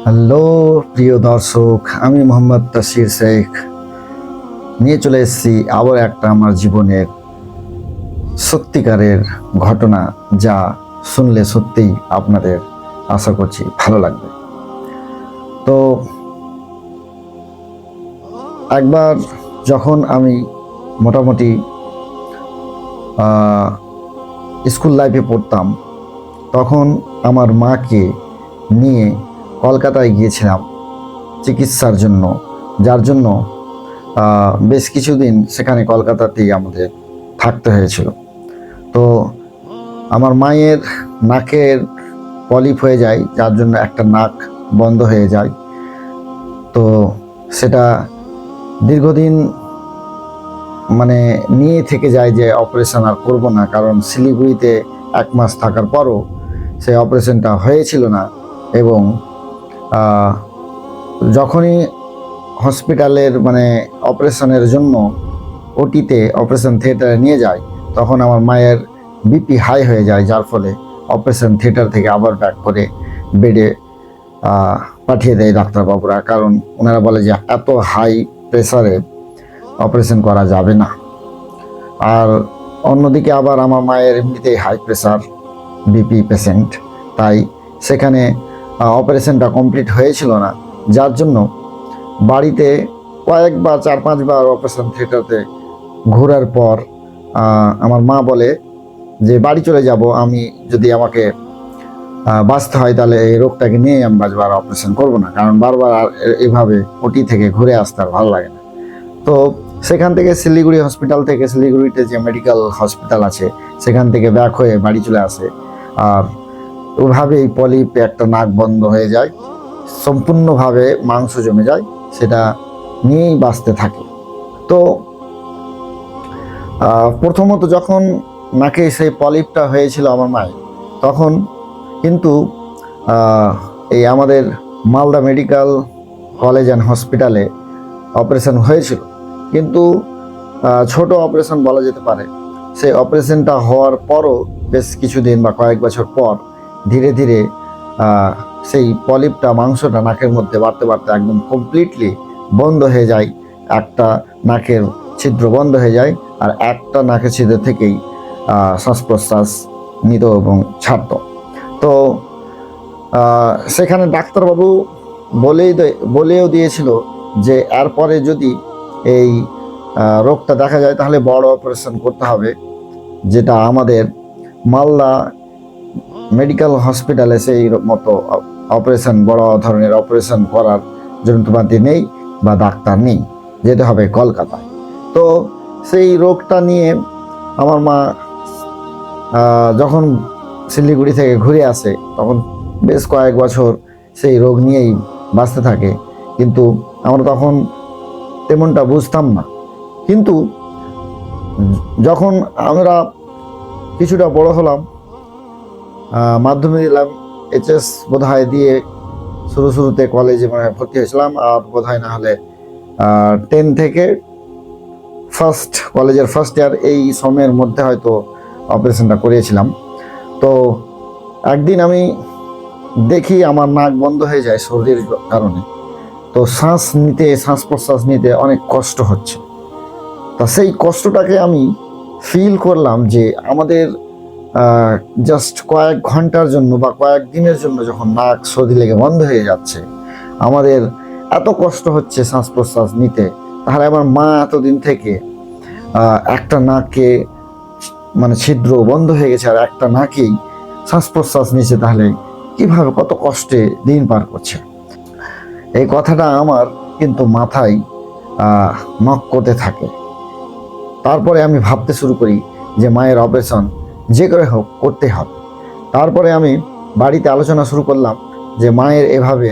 Hello প্রিয় দর্শক, আমি মোহাম্মদ তাসির শেখ নিয়ে চলে এসেছি আবার একটা আমার জীবনের সত্যিকারের ঘটনা, যা শুনলে সত্যিই আপনাদের আশা করছি ভালো লাগবে। তো একবার যখন আমি মোটামুটি স্কুল লাইফে পড়তাম, তখন আমার মাকে নিয়ে কলকাতায় গিয়েছিলাম চিকিৎসার জন্য, যার জন্য বেশ কিছুদিন সেখানে কলকাতাতেই আমাদের থাকতে হয়েছিল। তো আমার মায়ের নাকের পলিপ হয়ে যায়, যার জন্য একটা নাক বন্ধ হয়ে যায়। তো সেটা দীর্ঘদিন নিয়ে থেকে যায় যে অপারেশন আর করব না, কারণ শিলিগুড়িতে 1 মাস থাকার পরও সেই অপারেশনটা হয়েছিল না। এবং যখনই হসপিটালের অপারেশনের জন্য ওটিতে অপারেশন থিয়েটারে নিয়ে যায়, তখন আমার মায়ের বিপি হাই হয়ে যায়, যার ফলে অপারেশন থিয়েটার থেকে আবার ব্যাক করে বেডে পাঠিয়ে দেয় ডাক্তারবাবুরা, কারণ ওনারা বলে যে এত হাই প্রেসারে অপারেশন করা যাবে না। আর অন্যদিকে আবার আমার মায়ের এমনিতেই হাই প্রেসার বিপি পেশেন্ট, তাই সেখানে অপারেশনটা কমপ্লিট হয়েছিল না, যার জন্য বাড়িতে কয়েকবার 4-5 বার অপারেশন থিয়েটারতে ঘোরার পর আমার মা বলে যে বাড়ি চলে যাব, আমি যদি আমাকে বাঁচতে হয় তাহলে এই রোগটাকে নিয়ে আমি বাঁচবো, আর অপারেশন করবো না, কারণ বারবার আর এইভাবে ওটি থেকে ঘুরে আসতে আর ভালো লাগে না। তো সেখান থেকে শিলিগুড়ি হসপিটাল থেকে, শিলিগুড়িতে যে মেডিকেল হসপিটাল আছে সেখান থেকে ব্যাক হয়ে বাড়ি চলে আসে। আর ওইভাবেই পলিপে একটা নাক বন্ধ হয়ে যায়, সম্পূর্ণভাবে মাংস জমে যায়, সেটা নিয়েই বাঁচতে থাকে। তো প্রথমত যখন নাকে সেই পলিপটা হয়েছিল আমার মায়ের, তখন কিন্তু এই আমাদের মালদা মেডিকেল কলেজ অ্যান্ড হসপিটালে অপারেশন হয়েছিল, কিন্তু ছোট অপারেশন বলা যেতে পারে। সেই অপারেশনটা হওয়ার পরও বেশ কিছুদিন বা কয়েক বছর পর ধীরে ধীরে সেই পলিপটা, মাংসটা নাকের মধ্যে বাড়তে বাড়তে একদম কমপ্লিটলি বন্ধ হয়ে যায়। একটা নাকের ছিদ্র বন্ধ হয়ে যায়, আর একটা নাকের ছিদ্র থেকেই শ্বাস প্রশ্বাস নিত এবং ছাড়ত। তো সেখানে ডাক্তারবাবু বলেও দিয়েছিল যে এরপরে যদি এই রোগটা দেখা যায় তাহলে বড় অপারেশন করতে হবে, যেটা আমাদের মালদা মেডিকেল হসপিটালে সেই মতো অপারেশন, বড় ধরনের অপারেশন করার যন্ত্রপাতি নেই বা ডাক্তার নেই, যেতে হবে কলকাতায়। তো সেই রোগটা নিয়ে আমার মা যখন শিলিগুড়ি থেকে ঘুরে আসে, তখন বেশ কয়েক বছর সেই রোগ নিয়েই বাঁচতে থাকে, কিন্তু আমরা তখন তেমনটা বুঝতাম না। কিন্তু যখন আমরা কিছুটা বড় হলাম, মাধ্যমিক দিলাম, এইচএস বোধহয় দিয়ে শুরুতে কলেজে ভর্তি হয়েছিলাম, আর বোধহয় না হলে 10 থেকে কলেজের ফার্স্ট ইয়ার, এই সময়ের মধ্যে হয়তো অপারেশনটা করিয়েছিলাম। তো একদিন আমি দেখি আমার নাক বন্ধ হয়ে যায় সর্দির কারণে। তো শ্বাস প্রশ্বাস নিতে অনেক কষ্ট হচ্ছে। তা সেই কষ্টটাকে আমি ফিল করলাম যে আমাদের জাস্ট কয়েক ঘন্টার জন্য বা কয়েক দিনের জন্য যখন নাক সর্দি লেগে বন্ধ হয়ে যাচ্ছে, আমাদের এত কষ্ট হচ্ছে শ্বাস প্রশ্বাস নিতে, তাহলে আমার মা এতদিন থেকে একটা নাকে ছিদ্র বন্ধ হয়ে গেছে আর একটা নাকেই শ্বাস প্রশ্বাস নিচ্ছে, তাহলে কিভাবে কত কষ্টে দিন পার করছে। এই কথাটা আমার কিন্তু মাথায় নক করতে থাকে। তারপরে আমি ভাবতে শুরু করি যে মায়ের অপারেশন যে করে হোক করতে হবে। তারপরে আমি বাড়িতে আলোচনা শুরু করলাম যে মায়ের এভাবে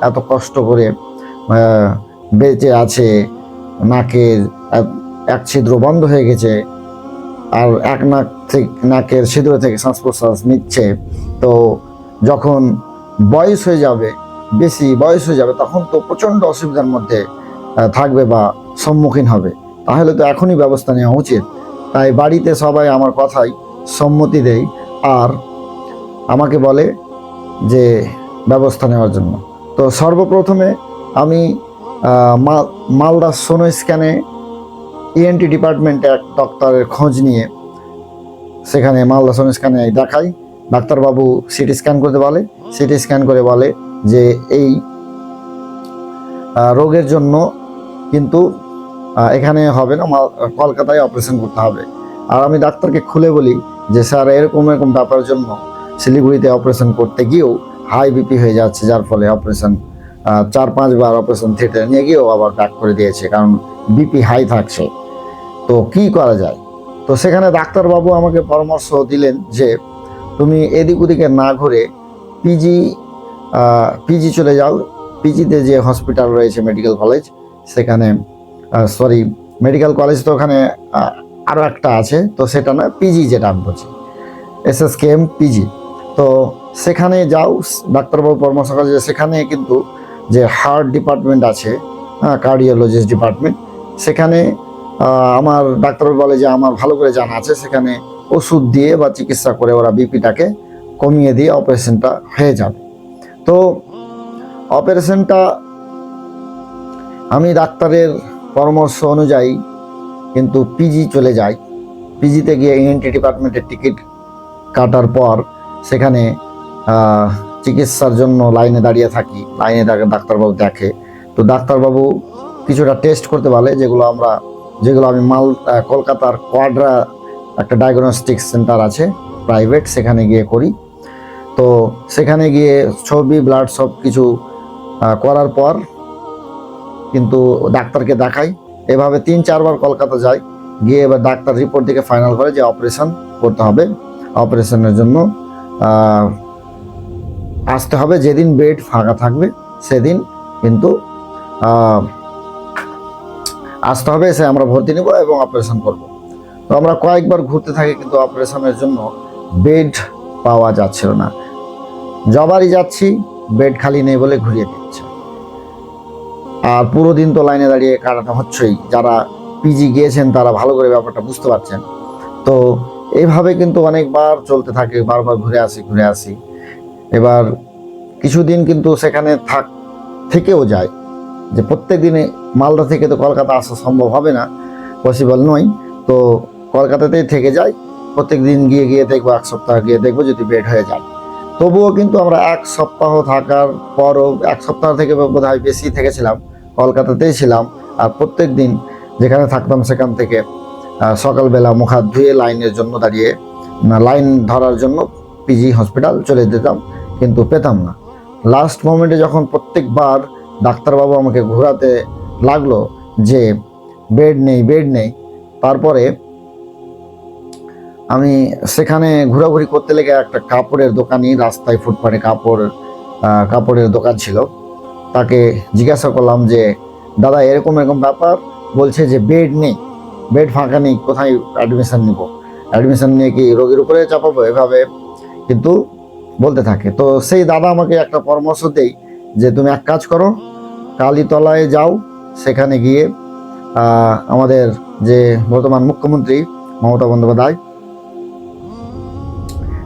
এত কষ্ট করে বেঁচে আছে, নাকের এক ছিদ্র বন্ধ হয়ে গেছে, আর এক নাকের ছিদ্র থেকে শ্বাস প্রশ্বাস নিচ্ছে। তো যখন বয়স হয়ে যাবে, বেশি বয়স হয়ে যাবে, তখন তো প্রচণ্ড অসুবিধার মধ্যে থাকবে বা সম্মুখীন হবে, তাহলে তো এখনই ব্যবস্থা নেওয়া উচিত। তাই বাড়িতে সবাই আমার কথাই সম্মতি দেয় আর আমাকে বলে যে ব্যবস্থা নেওয়ার জন্য। তো সর্বপ্রথমে আমি মালদা সোনো স্ক্যানে ইএনটি ডিপার্টমেন্টে এক ডক্টরের খোঁজ নিয়ে সেখানে মালদা সোনো স্ক্যানে দেখাই। ডাক্তারবাবু সিটি স্ক্যান করতে বলে, সিটি স্ক্যান করে বলে যে এই রোগের জন্য কিন্তু এখানে হবে না, কলকাতায় অপারেশন করতে হবে। আর আমি ডাক্তারকে খুলে বলি যে স্যার এরকম এরকম ব্যাপারের জন্য শিলিগুড়িতে অপারেশন করতে গিয়েও হাই বিপি হয়ে যাচ্ছে, যার ফলে অপারেশন 4-5 বার অপারেশন থিয়েটারে নিয়ে গিয়েও আবার ব্যাক করে দিয়েছে, কারণ বিপি হাই থাকছে। তো কি করা যায়? তো সেখানে ডাক্তারবাবু আমাকে পরামর্শ দিলেন যে তুমি এদিক ওদিকে না ঘুরে পিজি চলে যাও। পিজিতে যে হসপিটাল রয়েছে মেডিকেল কলেজ, সেখানে মেডিকেল কলেজ তো ওখানে আরও একটা আছে, তো সেটা না, পিজি যেটা আমি বলছি, SSKM পিজি। তো সেখানে যাও, ডাক্তারবাবু পরামর্শ করে যে সেখানে কিন্তু যে হার্ট ডিপার্টমেন্ট আছে, কার্ডিওলজিস্ট ডিপার্টমেন্ট, সেখানে আমার ডাক্তারবাবু বলে যে আমার ভালো করে জানা আছে, সেখানে ওষুধ দিয়ে বা চিকিৎসা করে ওরা বিপিটাকে কমিয়ে দিয়ে অপারেশনটা হয়ে যাবে। তো অপারেশনটা আমি ডাক্তারের পরামর্শ অনুযায়ী কিন্তু পিজি চলে যাই। পিজিতে গিয়ে ইএনটি ডিপার্টমেন্টের টিকিট কাটার পর সেখানে চিকিৎসার জন্য লাইনে দাঁড়িয়ে থাকি। লাইনে ডাক্তারবাবু দেখে। তো ডাক্তারবাবু কিছুটা টেস্ট করতে বলে, যেগুলো আমি কলকাতার কোয়াড্রা একটা ডায়াগনস্টিক সেন্টার আছে প্রাইভেট, সেখানে গিয়ে করি। তো সেখানে গিয়ে ছবি, ব্লাড সব কিছু করার পর কিন্তু ডাক্তারকে দেখাই। এভাবে 3-4 বার কলকাতা যাই, গিয়ে এবার ডাক্তার রিপোর্ট দিকে ফাইনাল করে যে অপারেশন করতে হবে। অপারেশনের জন্য আসতে হবে, যেদিন বেড ফাঁকা থাকবে সেদিন কিন্তু আসতে হবে, এসে আমরা ভর্তি নেব এবং অপারেশন করব। তো আমরা কয়েকবার ঘুরতে থাকি, কিন্তু অপারেশনের জন্য বেড পাওয়া যাচ্ছিল না। যবারই যাচ্ছি বেড খালি নেই বলে ঘুরিয়ে দিচ্ছে। আর পুরো দিন তো লাইনে দাঁড়িয়ে কাটাতে হচ্ছেই। যারা পিজি গিয়েছেন তারা ভালো করে ব্যাপারটা বুঝতে পারছেন। তো এইভাবে কিন্তু অনেকবার চলতে থাকে, বারবার ঘুরে আসি। এবার কিছুদিন কিন্তু সেখানে থেকেও যায়, যে প্রত্যেক দিনে মালদা থেকে তো কলকাতা আসা সম্ভব হবে না, পসিবল নয়। তো কলকাতাতেই থেকে যাই, প্রত্যেক দিন গিয়ে দেখবো, 1 সপ্তাহ গিয়ে দেখবো যদি বেড হয়ে যায়। তবুও কিন্তু আমরা 1 সপ্তাহ থাকার পরও, 1 সপ্তাহ থেকে বোধহয় বেশি থেকেছিলাম, কলকাতাতেই ছিলাম। আর প্রত্যেক দিন যেখানে থাকতাম সেখান থেকে সকালবেলা মুখ হাত ধুয়ে লাইন ধরার জন্য পিজি হসপিটাল চলে যেতাম, কিন্তু পেতাম না। লাস্ট মোমেন্টে যখন প্রত্যেকবার ডাক্তারবাবু আমাকে ঘোরাতে লাগলো যে বেড নেই, তারপরে আমি সেখানে ঘোরাঘুরি করতে লেগে একটা কাপড়ের দোকানি, রাস্তায় ফুটপাতে কাপড়ের দোকান ছিল, তাকে জিজ্ঞাসা করলাম যে দাদা এরকম ব্যাপার, বলছে যে বেড ফাঁকা নেই, কোথায় অ্যাডমিশন নিব, অ্যাডমিশন নিয়ে কি রোগীর উপরে চাপাবো, এভাবে কিন্তু বলতে থাকে। তো সেই দাদা আমাকে একটা পরামর্শ দেয় যে তুমি এক কাজ করো, কালীতলায় যাও, সেখানে গিয়ে আমাদের যে বর্তমান মুখ্যমন্ত্রী মমতা বন্দ্যোপাধ্যায়,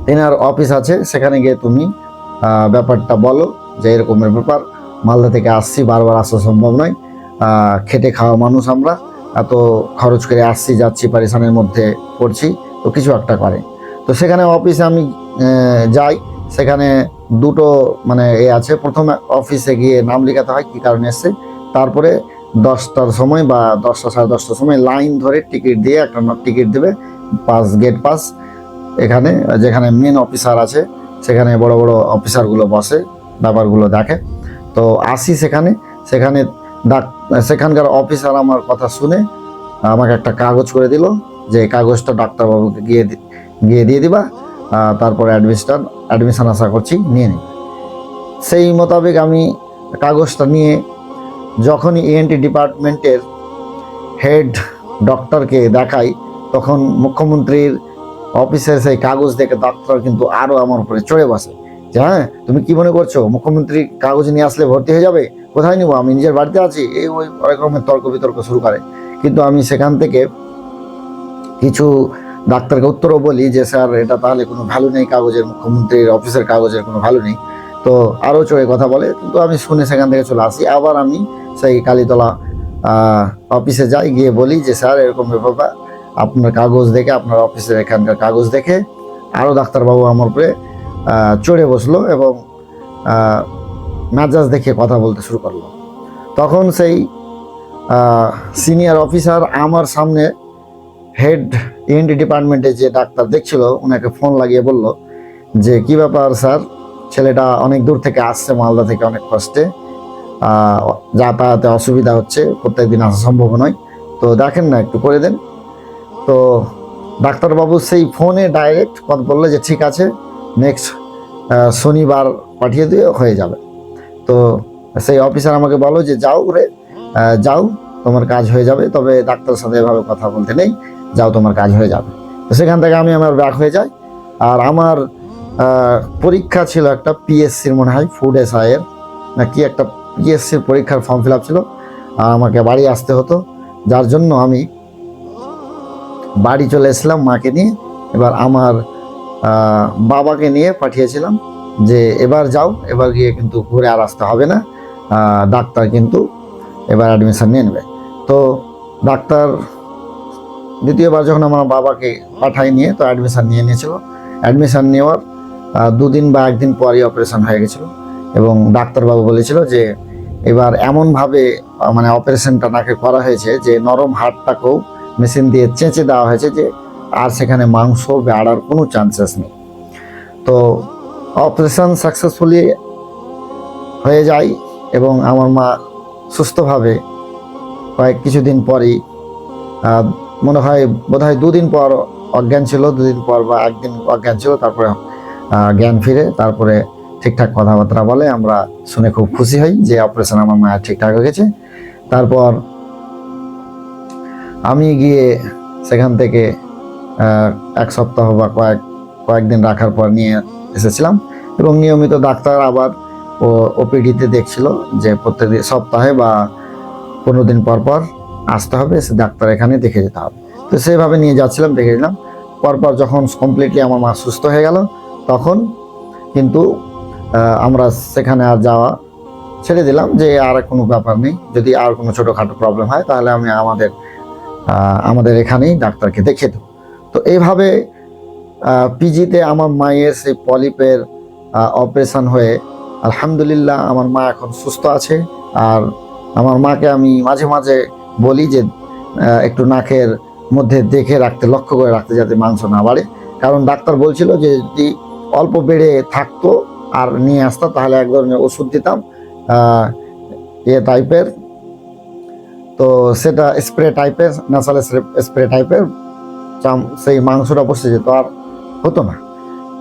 তেনার অফিস আছে, সেখানে গিয়ে তুমি ব্যাপারটা বলো যে এরকমের ব্যাপার, মালদা থেকে আসছি, বারবার আসা সম্ভব নয়, খেটে খাওয়া মানুষ আমরা, এত খরচ করে আসছি যাচ্ছি, পারিশানের মধ্যে পড়ছি, তো কিছু একটা করে। তো সেখানে অফিসে আমি যাই, সেখানে দুটো আছে। প্রথমে অফিসে গিয়ে নাম লেখাতে হয় কী কারণে এসছে, তারপরে 10টার সময় বা 10টা সাড়ে 10টার সময় লাইন ধরে টিকিট দিয়ে একটা টিকিট দেবে, গেট পাস। এখানে যেখানে মেন অফিসার আছে, সেখানে বড় বড় অফিসারগুলো বসে, ব্যাপারগুলো দেখে। তো আসি সেখানকার অফিসার আমার কথা শুনে আমাকে একটা কাগজ করে দিল, যে কাগজটা ডাক্তারবাবুকে গিয়ে দিয়ে দিবা, তারপরে অ্যাডমিশন আশা করছি নিয়ে নিই। সেই মোতাবেক আমি কাগজটা নিয়ে যখনই ইএনটি ডিপার্টমেন্টের হেড ডক্টরকে দেখাই, তখন মুখ্যমন্ত্রীর অফিসের সেই কাগজ দেখে ডাক্তার কিন্তু আরও আমার উপরে চড়ে বসে যে হ্যাঁ তুমি কি মনে করছো মুখ্যমন্ত্রী কাগজ নিয়ে আসলে ভর্তি হয়ে যাবে, কোথায় নিব, আমি নিজের বাড়িতে আছি, ওই অনেক রকমের তর্ক বিতর্ক শুরু করে। কিন্তু আমি সেখান থেকে কিছু ডাক্তারকে উত্তরও বলি যে স্যার এটা তাহলে কোনো ভ্যালু নেই, কাগজের, মুখ্যমন্ত্রীর অফিসের কাগজের কোনো ভ্যালু নেই। তো আরও চড়ে কথা বলে, কিন্তু আমি শুনে সেখান থেকে চলে আসি। আবার আমি সেই কালীতলা অফিসে যাই, গিয়ে বলি যে স্যার এরকম ব্যাপার, আপনার কাগজ দেখে, আপনার অফিসের এখানকার কাগজ দেখে আরও ডাক্তারবাবু আমার উপরে চড়ে বসলো এবং মেজাজ দেখে কথা বলতে শুরু করলো। তখন সেই সিনিয়র অফিসার আমার সামনে হেড ENT ডিপার্টমেন্টে যে ডাক্তার দেখছিল ওনাকে ফোন লাগিয়ে বলল যে কি ব্যাপার স্যার, ছেলেটা অনেক দূর থেকে আসছে, মালদা থেকে অনেক কষ্টে, যাতায়াতে অসুবিধা হচ্ছে, প্রত্যেকদিন আসা সম্ভব নয়, তো দেখেন না একটু করে দেন। তো ডাক্তারবাবু সেই ফোনে ডাইরেক্ট কথা বললো যে ঠিক আছে, নেক্সট শনিবার পাঠিয়ে দিয়ে হয়ে যাবে। তো সেই অফিসার আমাকে বলো যে যাও রে, যাও, তোমার কাজ হয়ে যাবে, তবে ডাক্তারের সাথে এভাবে কথা বলতে নেই, যাও তোমার কাজ হয়ে যাবে। তো সেখান থেকে আমার ব্যাক হয়ে যায়। আর আমার পরীক্ষা ছিল একটা PSCর, মনে হয় ফুড SI এর না কি একটা PSCর পরীক্ষার ফর্ম ফিল আপ ছিল, আর আমাকে বাড়ি আসতে হতো, যার জন্য আমি বাড়ি চলে এসেছিলাম মাকে নিয়ে। এবার আমার বাবাকে নিয়ে পাঠিয়েছিলাম যে এবার যাও, এবার গিয়ে কিন্তু ঘুরে আর আসতে হবে না, ডাক্তার কিন্তু এবার অ্যাডমিশন নিয়ে নেবে। তো ডাক্তার দ্বিতীয়বার যখন আমার বাবাকে পাঠাই নিয়ে, তো অ্যাডমিশন নিয়ে নিয়েছিল। অ্যাডমিশন নেওয়ার 2 দিন বা 1 দিন পরই অপারেশন হয়ে গেছিল, এবং ডাক্তারবাবু বলেছিল যে এবার এমনভাবে মানে অপারেশনটা নাকে করা হয়েছে যে নরম হাড়টাকেও মেশিন দিয়ে চেঁচে দেওয়া হয়েছে, যে আর সেখানে মাংস বেড়ার কোনো চান্সেস নেই। তো অপারেশন সাকসেসফুলি হয়ে যায় এবং আমার মা সুস্থভাবে কিছুদিন পরই, মনে হয় বোধহয় 2 দিন পর অজ্ঞান ছিল, 2 দিন পর বা 1 দিন অজ্ঞান ছিল, তারপরে জ্ঞান ফিরে, তারপরে ঠিকঠাক কথাবার্তা বলে। আমরা শুনে খুব খুশি হই যে অপারেশন আমার মায়ের ঠিকঠাক হয়ে গেছে। তারপর আমি গিয়ে সেখান থেকে 1 সপ্তাহ বা কয়েকদিন রাখার পর নিয়ে এসেছিলাম, এবং নিয়মিত ডাক্তার আবার OPD-তে দেখছিল যে প্রত্যেক সপ্তাহে বা 15 দিন পর পর আসতে হবে, সে ডাক্তার এখানে দেখে যেতে হবে। তো সেইভাবে নিয়ে যাচ্ছিলাম, দেখে দিলাম। পরপর যখন কমপ্লিটলি আমার মা সুস্থ হয়ে গেল, তখন কিন্তু আমরা সেখানে আর যাওয়া ছেড়ে দিলাম, যে আর কোনো ব্যাপার নেই, যদি আর কোনো ছোটোখাটো প্রবলেম হয় তাহলে আমি আমাদের এখানেই ডাক্তারকে দেখিয়ে দেবো। তো এইভাবে PG-তে আমার মায়ের সেই পলিপের অপারেশন হয়ে আলহামদুলিল্লাহ আমার মা এখন সুস্থ আছে। আর আমার মাকে আমি মাঝে মাঝে বলি যে একটু নাকের মধ্যে দেখে রাখতে, লক্ষ্য করে রাখতে, যাতে মাংস না বাড়ে, কারণ ডাক্তার বলছিল যে যদি অল্প বেড়ে থাকতো আর নিয়ে আসতো তাহলে এক ধরনের ওষুধ দিতাম টাইপের, তো সেটা স্প্রে টাইপের, ন্যাসাল স্প্রে টাইপের, সেই মাংসটা বসে যেত, আর হতো না।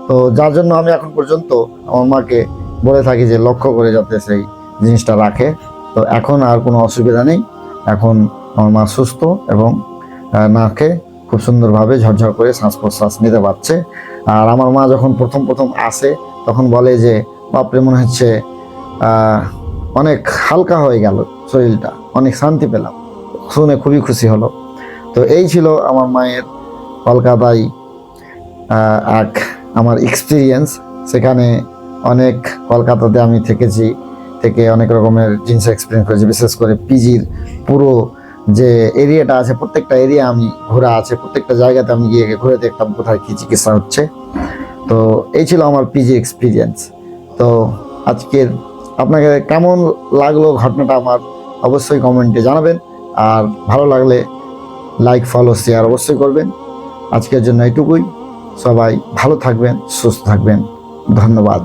তো যার জন্য আমি এখন পর্যন্ত আমার মাকে বলে থাকি যে লক্ষ্য করে যাতে সেই জিনিসটা রাখে। তো এখন আর কোনো অসুবিধা নেই, এখন আমার মা সুস্থ এবং নাকে খুব সুন্দরভাবে ঝরঝর করে শ্বাস প্রশ্বাস নিতে পারছে। আর আমার মা যখন প্রথম আসে তখন বলে যে বাপরে, মনে হচ্ছে অনেক হালকা হয়ে গেল শরীরটা, অনেক শান্তি পেলাম, শুনে খুবই খুশি হলো। তো এই ছিল আমার মায়ের কলকাতায় আমার এক্সপিরিয়েন্স। সেখানে কলকাতাতে আমি থেকে অনেক রকমের জিনিস এক্সপিরিয়েন্স করেছি, বিশেষ করে PG-র পুরো যে এরিয়াটা আছে, প্রত্যেকটা এরিয়া আমি ঘোরা আছে, প্রত্যেকটা জায়গাতে আমি গিয়ে ঘুরে দেখতাম কোথায় কী চিকিৎসা হচ্ছে। তো এই ছিল আমার PG এক্সপিরিয়েন্স। তো আজকের আপনাকে কেমন লাগলো ঘটনাটা আমার অবশ্যই কমেন্টে জানাবেন, আর ভালো লাগলে লাইক, ফলো, শেয়ার অবশ্যই করবেন। আজকের জন্য এটুকুই। সবাই ভালো থাকবেন, সুস্থ থাকবেন। ধন্যবাদ।